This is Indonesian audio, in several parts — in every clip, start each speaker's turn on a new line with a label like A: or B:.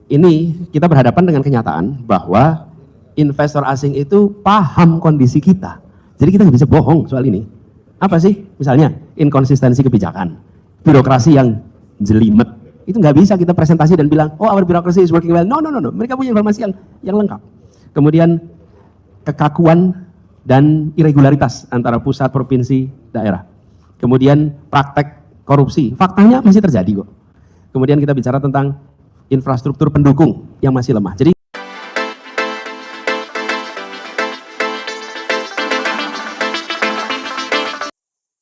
A: ini kita berhadapan dengan kenyataan bahwa investor asing itu paham kondisi kita. Jadi kita nggak bisa bohong soal ini. Apa sih? Misalnya inkonsistensi kebijakan, birokrasi yang jelimet. Itu nggak bisa kita presentasi dan bilang, oh our bureaucracy is working well. No. Mereka punya informasi yang lengkap. Kemudian kekakuan dan irregularitas antara pusat, provinsi, daerah. Kemudian praktek korupsi, faktanya masih terjadi kok. Kemudian kita bicara tentang infrastruktur pendukung yang masih lemah. Jadi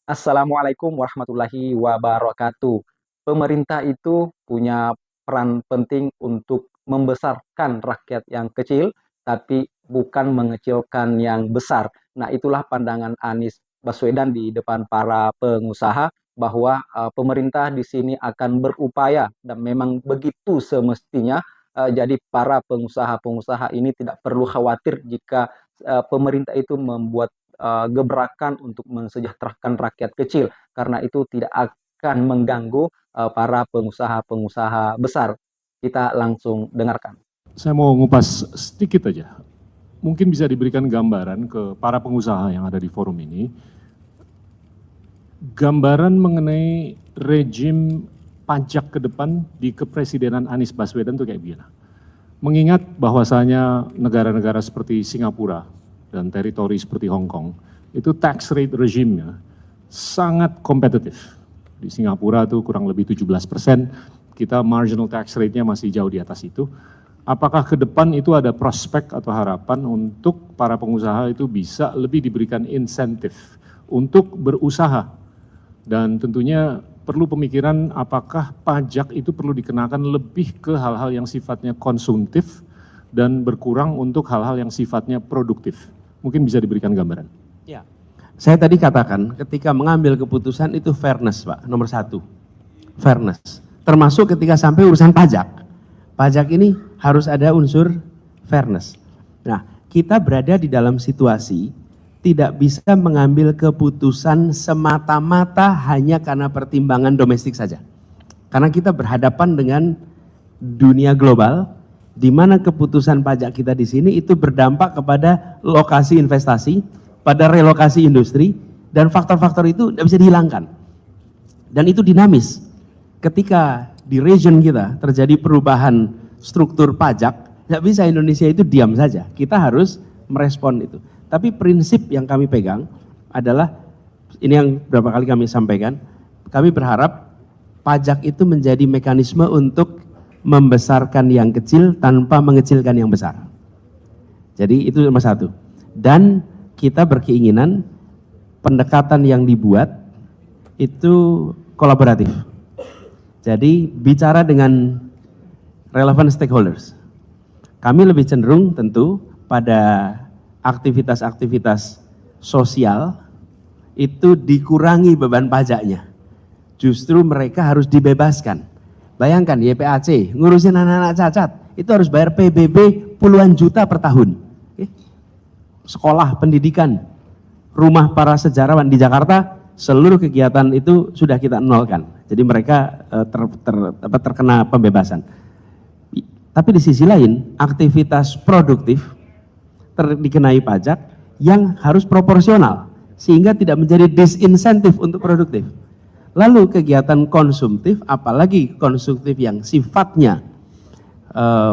B: Assalamualaikum warahmatullahi wabarakatuh. Pemerintah itu punya peran penting untuk membesarkan rakyat yang kecil, tapi bukan mengecilkan yang besar. Nah, itulah pandangan Anies Baswedan di depan para pengusaha bahwa pemerintah di sini akan berupaya dan memang begitu semestinya. Jadi para pengusaha-pengusaha ini tidak perlu khawatir jika pemerintah itu membuat gebrakan untuk mensejahterakan rakyat kecil, karena itu tidak akan mengganggu para pengusaha-pengusaha besar. Kita langsung dengarkan.
C: Saya mau ngupas sedikit aja. Mungkin bisa diberikan gambaran ke para pengusaha yang ada di forum ini. Gambaran mengenai rejim pajak ke depan di kepresidenan Anies Baswedan itu kayak gimana. Mengingat bahwasanya negara-negara seperti Singapura dan teritori seperti Hong Kong, itu tax rate regime-nya sangat kompetitif. Di Singapura itu kurang lebih 17%, kita marginal tax rate-nya masih jauh di atas itu. Apakah ke depan itu ada prospek atau harapan untuk para pengusaha itu bisa lebih diberikan insentif untuk berusaha? Dan tentunya perlu pemikiran apakah pajak itu perlu dikenakan lebih ke hal-hal yang sifatnya konsumtif dan berkurang untuk hal-hal yang sifatnya produktif. Mungkin bisa diberikan gambaran.
A: ya, saya tadi katakan ketika mengambil keputusan itu fairness, Pak, nomor satu. Fairness. Termasuk ketika sampai urusan pajak. Pajak ini harus ada unsur fairness. Nah, kita berada di dalam situasi tidak bisa mengambil keputusan semata-mata hanya karena pertimbangan domestik saja. Karena kita berhadapan dengan dunia global, di mana keputusan pajak kita di sini itu berdampak kepada lokasi investasi, pada relokasi industri, dan faktor-faktor itu tidak bisa dihilangkan. Dan itu dinamis. Ketika di region kita terjadi perubahan struktur pajak, tidak bisa Indonesia itu diam saja. Kita harus merespon itu. Tapi prinsip yang kami pegang adalah, ini yang beberapa kali kami sampaikan, kami berharap pajak itu menjadi mekanisme untuk membesarkan yang kecil tanpa mengecilkan yang besar. Jadi itu nomor satu. Dan kita berkeinginan pendekatan yang dibuat itu kolaboratif. Jadi bicara dengan relevant stakeholders. Kami lebih cenderung tentu pada aktivitas-aktivitas sosial itu dikurangi beban pajaknya. Justru mereka harus dibebaskan. Bayangkan YPAC ngurusin anak-anak cacat itu harus bayar PBB puluhan juta per tahun. Sekolah, pendidikan, rumah para sejarawan di Jakarta, seluruh kegiatan itu sudah kita nolkan. Jadi mereka terkena pembebasan. Tapi di sisi lain, aktivitas produktif dikenai pajak yang harus proporsional sehingga tidak menjadi disinsentif untuk produktif. Lalu kegiatan konsumtif, apalagi konsumtif yang sifatnya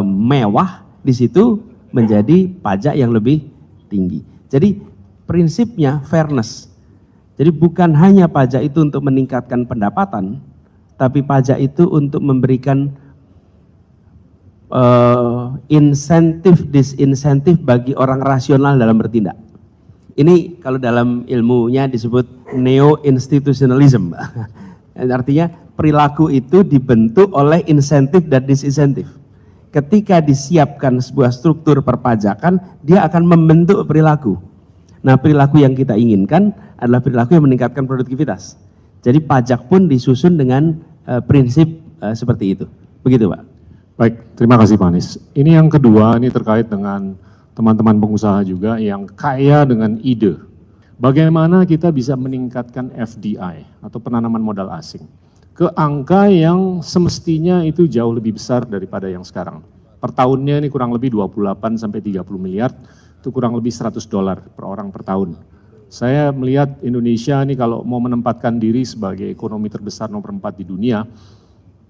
A: mewah, di situ menjadi pajak yang lebih tinggi. Jadi prinsipnya fairness. Jadi bukan hanya pajak itu untuk meningkatkan pendapatan, tapi pajak itu untuk memberikan insentif, disinsentif bagi orang rasional dalam bertindak. Ini kalau dalam ilmunya disebut neo-institutionalism. Artinya perilaku itu dibentuk oleh insentif dan disinsentif. Ketika disiapkan sebuah struktur perpajakan, dia akan membentuk perilaku. Nah, perilaku yang kita inginkan adalah perilaku yang meningkatkan produktivitas. Jadi pajak pun disusun dengan prinsip seperti itu. Begitu, Pak.
C: Baik, terima kasih Pak Anies. Ini yang kedua, ini terkait dengan teman-teman pengusaha juga yang kaya dengan ide. Bagaimana kita bisa meningkatkan FDI atau penanaman modal asing ke angka yang semestinya itu jauh lebih besar daripada yang sekarang. per tahunnya ini kurang lebih 28 sampai 30 miliar, itu kurang lebih $100 per orang per tahun. Saya melihat Indonesia ini kalau mau menempatkan diri sebagai ekonomi terbesar nomor 4 di dunia,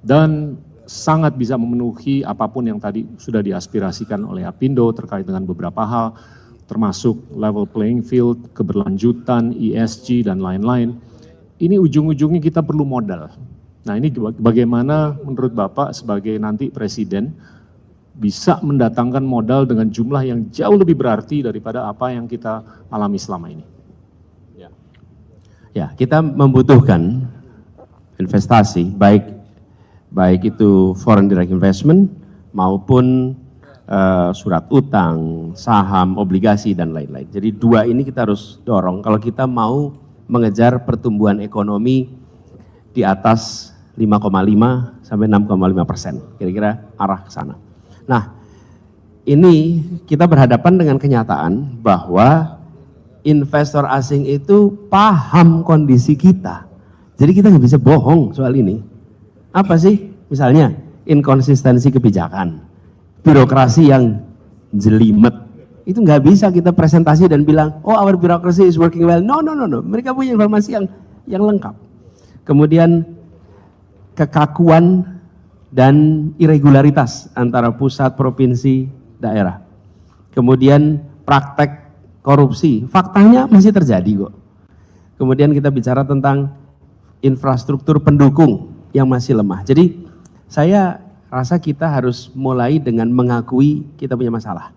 C: dan sangat bisa memenuhi apapun yang tadi sudah diaspirasikan oleh Apindo terkait dengan beberapa hal, termasuk level playing field, keberlanjutan, ESG, dan lain-lain. Ini ujung-ujungnya kita perlu modal. Nah ini bagaimana menurut Bapak sebagai nanti Presiden bisa mendatangkan modal dengan jumlah yang jauh lebih berarti daripada apa yang kita alami selama ini?
A: Ya, kita membutuhkan investasi, baik itu foreign direct investment maupun surat utang, saham, obligasi, dan lain-lain. Jadi dua ini kita harus dorong kalau kita mau mengejar pertumbuhan ekonomi di atas 5,5 sampai 6,5%, kira-kira arah ke sana. Nah, ini kita berhadapan dengan kenyataan bahwa investor asing itu paham kondisi kita. Jadi kita nggak bisa bohong soal ini. Apa sih? Misalnya inkonsistensi kebijakan, birokrasi yang jelimet. Itu nggak bisa kita presentasi dan bilang, oh our bureaucracy is working well. No. Mereka punya informasi yang lengkap. Kemudian kekakuan dan irregularitas antara pusat, provinsi, daerah. Kemudian praktek korupsi, faktanya masih terjadi kok. Kemudian kita bicara tentang infrastruktur pendukung yang masih lemah. Jadi saya rasa kita harus mulai dengan mengakui kita punya masalah.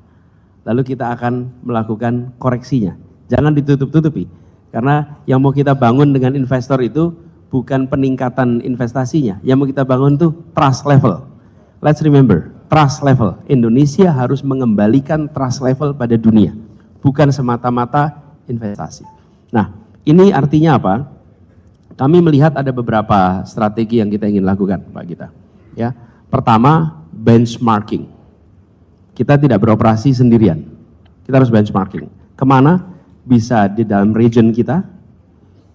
A: Lalu kita akan melakukan koreksinya. Jangan ditutup-tutupi. Karena yang mau kita bangun dengan investor itu bukan peningkatan investasinya. Yang mau kita bangun tuh trust level. Let's remember, trust level. Indonesia harus mengembalikan trust level pada dunia. Bukan semata-mata investasi. Nah, ini artinya apa? Kami melihat ada beberapa strategi yang kita ingin lakukan, Pak Gita. Ya, pertama, benchmarking. Kita tidak beroperasi sendirian. Kita harus benchmarking. Kemana? Bisa di dalam region kita,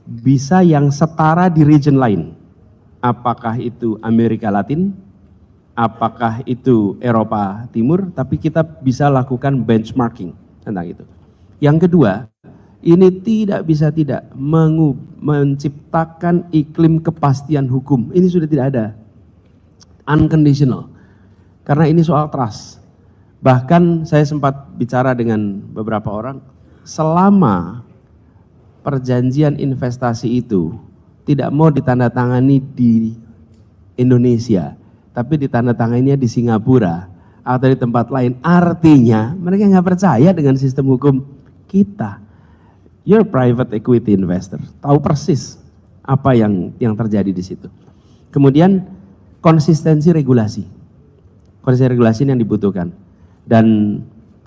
A: bisa yang setara di region lain. Apakah itu Amerika Latin, apakah itu Eropa Timur, tapi kita bisa lakukan benchmarking tentang itu. Yang kedua, ini tidak bisa tidak menciptakan iklim kepastian hukum. Ini sudah tidak ada. Unconditional. Karena ini soal trust. Bahkan saya sempat bicara dengan beberapa orang, selama perjanjian investasi itu tidak mau ditandatangani di Indonesia, tapi ditandatanganinya di Singapura atau di tempat lain, artinya mereka nggak percaya dengan sistem hukum kita. You're private equity investor, tahu persis apa yang terjadi di situ. Kemudian konsistensi regulasi yang dibutuhkan, dan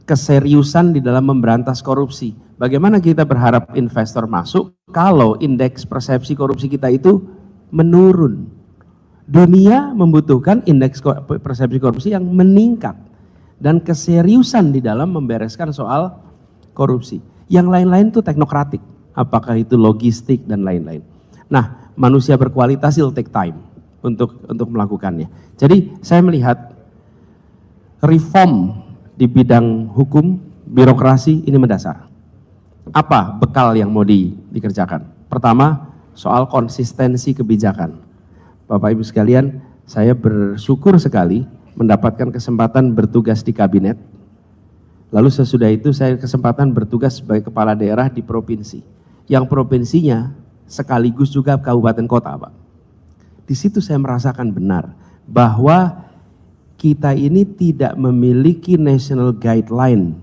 A: keseriusan di dalam memberantas korupsi. Bagaimana kita berharap investor masuk kalau indeks persepsi korupsi kita itu menurun? Dunia membutuhkan indeks persepsi korupsi yang meningkat dan keseriusan di dalam membereskan soal korupsi. Yang lain-lain itu teknokratik, apakah itu logistik dan lain-lain. Nah, manusia berkualitas will take time untuk melakukannya. Jadi saya melihat reform di bidang hukum, birokrasi ini mendasar. Apa bekal yang mau dikerjakan? Pertama, soal konsistensi kebijakan. Bapak Ibu sekalian, saya bersyukur sekali mendapatkan kesempatan bertugas di kabinet. Lalu sesudah itu saya kesempatan bertugas sebagai kepala daerah di provinsi. Yang provinsinya sekaligus juga kabupaten kota, Pak. Di situ saya merasakan benar bahwa kita ini tidak memiliki national guideline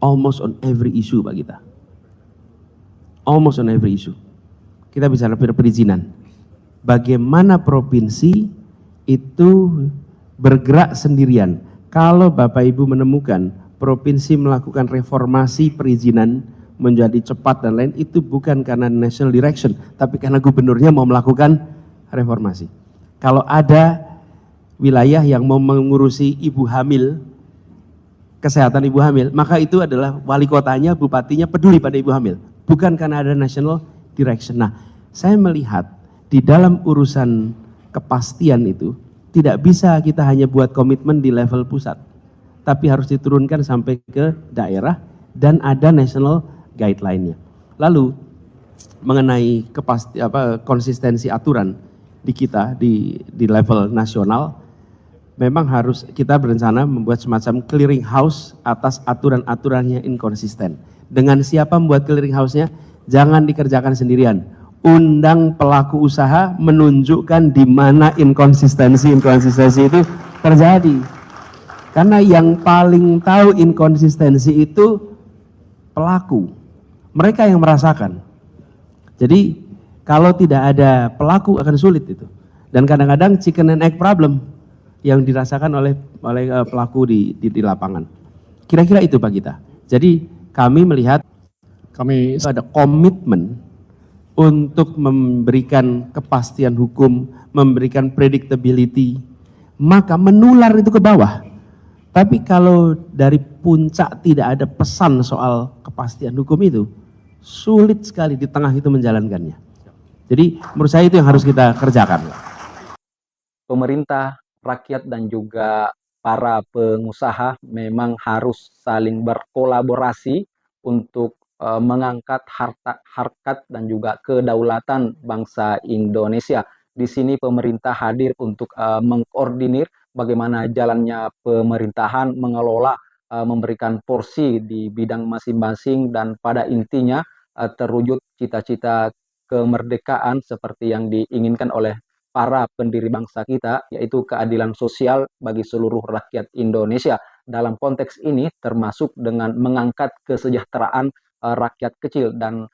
A: almost on every issue, Pak Gita. Almost on every issue. Kita bicara perizinan. Bagaimana provinsi itu bergerak sendirian. Kalau Bapak Ibu menemukan provinsi melakukan reformasi perizinan menjadi cepat dan lain, itu bukan karena national direction, tapi karena gubernurnya mau melakukan reformasi. Kalau ada wilayah yang mau mengurusi ibu hamil, kesehatan ibu hamil, maka itu adalah wali kotanya, bupatinya peduli pada ibu hamil. Bukan karena ada national direction. Nah, saya melihat di dalam urusan kepastian itu, tidak bisa kita hanya buat komitmen di level pusat, tapi harus diturunkan sampai ke daerah dan ada national guideline-nya. Lalu mengenai konsistensi aturan di kita di level nasional, memang harus kita berencana membuat semacam clearing house atas aturan-aturan yang inkonsisten. Dengan siapa membuat clearing house-nya? Jangan dikerjakan sendirian. Undang pelaku usaha menunjukkan di mana inkonsistensi itu terjadi. Karena yang paling tahu inkonsistensi itu pelaku. Mereka yang merasakan. Jadi kalau tidak ada pelaku akan sulit itu. Dan kadang-kadang chicken and egg problem yang dirasakan oleh pelaku di lapangan. Kira-kira itu Pak Gita. Jadi kami melihat ada komitmen untuk memberikan kepastian hukum, memberikan predictability, maka menular itu ke bawah. Tapi kalau dari puncak tidak ada pesan soal kepastian hukum itu, sulit sekali di tengah itu menjalankannya. Jadi menurut saya itu yang harus kita kerjakan.
B: Pemerintah, rakyat, dan juga para pengusaha memang harus saling berkolaborasi untuk mengangkat harkat dan juga kedaulatan bangsa Indonesia. Di sini pemerintah hadir untuk mengkoordinir bagaimana jalannya pemerintahan, mengelola, memberikan porsi di bidang masing-masing, dan pada intinya terwujud cita-cita kemerdekaan seperti yang diinginkan oleh para pendiri bangsa kita, yaitu keadilan sosial bagi seluruh rakyat Indonesia. Dalam konteks ini termasuk dengan mengangkat kesejahteraan rakyat kecil, dan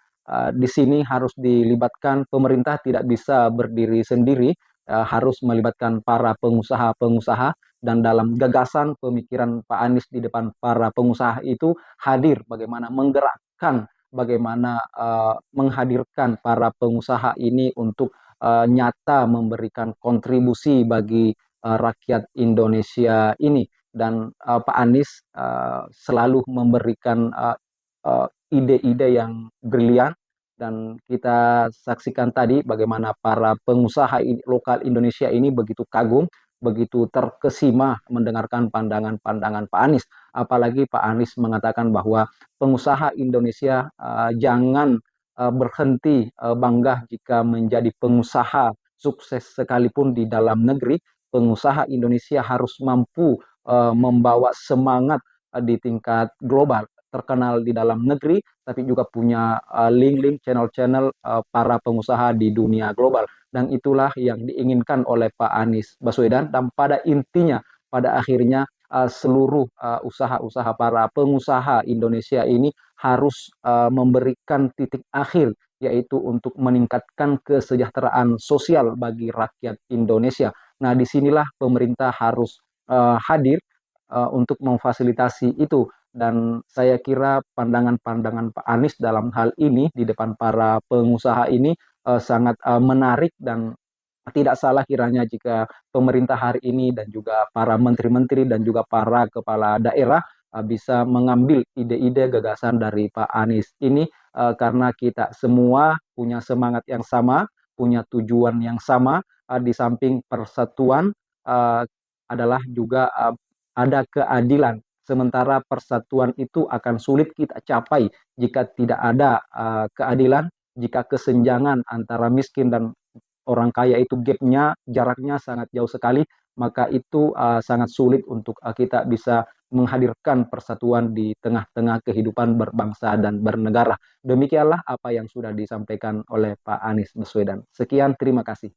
B: di sini harus dilibatkan pemerintah, tidak bisa berdiri sendiri, harus melibatkan para pengusaha-pengusaha, dan dalam gagasan pemikiran Pak Anies di depan para pengusaha itu hadir bagaimana menggerakkan, bagaimana menghadirkan para pengusaha ini untuk nyata memberikan kontribusi bagi rakyat Indonesia ini. Dan Pak Anies selalu memberikan ide-ide yang brilian, dan kita saksikan tadi bagaimana para pengusaha lokal Indonesia ini begitu kagum, begitu terkesima mendengarkan pandangan-pandangan Pak Anies. Apalagi Pak Anies mengatakan bahwa pengusaha Indonesia jangan berhenti bangga jika menjadi pengusaha sukses sekalipun di dalam negeri. Pengusaha Indonesia harus mampu membawa semangat di tingkat global, terkenal di dalam negeri, tapi juga punya link-link channel-channel para pengusaha di dunia global. Dan itulah yang diinginkan oleh Pak Anies Baswedan, dan pada intinya, pada akhirnya seluruh usaha-usaha para pengusaha Indonesia ini harus memberikan titik akhir, yaitu untuk meningkatkan kesejahteraan sosial bagi rakyat Indonesia. Nah, disinilah pemerintah harus hadir untuk memfasilitasi itu. Dan saya kira pandangan-pandangan Pak Anies dalam hal ini di depan para pengusaha ini sangat menarik, dan tidak salah kiranya jika pemerintah hari ini dan juga para menteri-menteri dan juga para kepala daerah bisa mengambil ide-ide gagasan dari Pak Anies ini, karena kita semua punya semangat yang sama, punya tujuan yang sama. Di samping persatuan adalah juga ada keadilan. Sementara persatuan itu akan sulit kita capai jika tidak ada keadilan, jika kesenjangan antara miskin dan orang kaya itu gapnya, jaraknya sangat jauh sekali, maka itu sangat sulit untuk kita bisa menghadirkan persatuan di tengah-tengah kehidupan berbangsa dan bernegara. Demikianlah apa yang sudah disampaikan oleh Pak Anies Baswedan. Sekian, terima kasih.